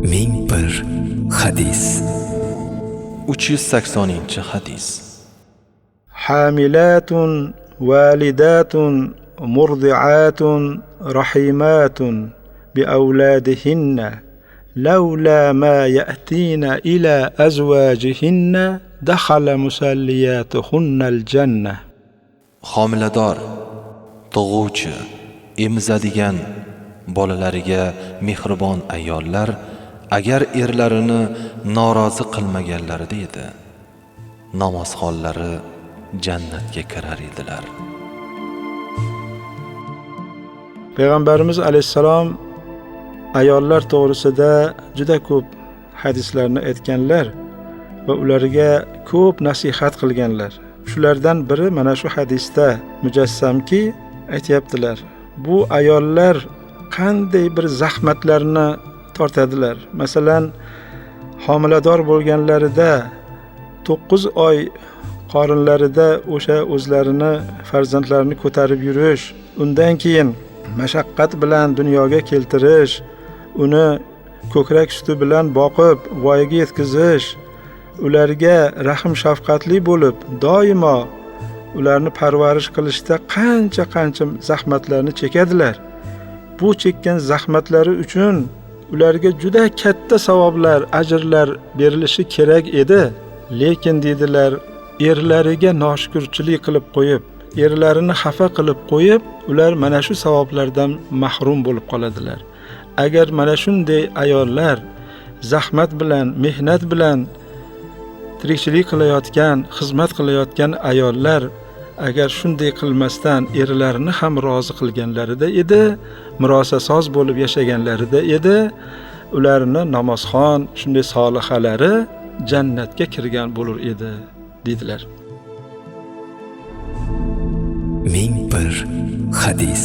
1001 hadis. 380-hadis. Hamilatun walidatun murdi'atun rahimatun biawladihinna lawla ma ya'tina ila azwajihinna dakhala musalliyatuhunna al-jannah. Homilador, tug'uvchi, emizadigan bolalariga mehribon ayollar agar erlarini norozi qilmaganlarida edi, namozxonlari jannatga kirar edilar. Payg'ambarimiz alayhissalom ayollar to'g'risida juda ko'p hadislarni aytganlar va ularga ko'p nasihat qilganlar. Shulardan biri mana shu hadisda mujassamki aytayaptilar. Bu ayollar qanday bir zahmatlarni tortadilar. Masalan, homilador bo'lganlarida 9 oy qorinlarida o'sha o'zlarini farzandlarini ko'tarib yurish, undan keyin mashaqqat bilan dunyoga keltirish, uni ko'krak suti bilan boqib voyaga yetkazish, ularga rahm shafqatli bo'lib doimo ularni parvarish qilishda qancha zahmatlarni chekadilar. Bu chekkan zahmatlari uchun ularga juda katta savoblar, ajrlar berilishi kerak edi. Lekin dedilar, erlariga noshukrchilik qilib qo'yib, erlarini xafa qilib qo'yib, ular mana shu savoblardan mahrum bo'lib qoladilar. Agar mana shunday ayollar zahmat bilan, mehnat bilan tirikchilik qilayotgan, xizmat qilayotgan ayollar agar shunday qilmasdan erlarini ham rozi qilganlarida edi, murosasoz bo'lib yashaganlarida edi, ularni namozxon, shunday solihalari jannatga kirgan bo'lur edi, dedilar. 1001 hadis.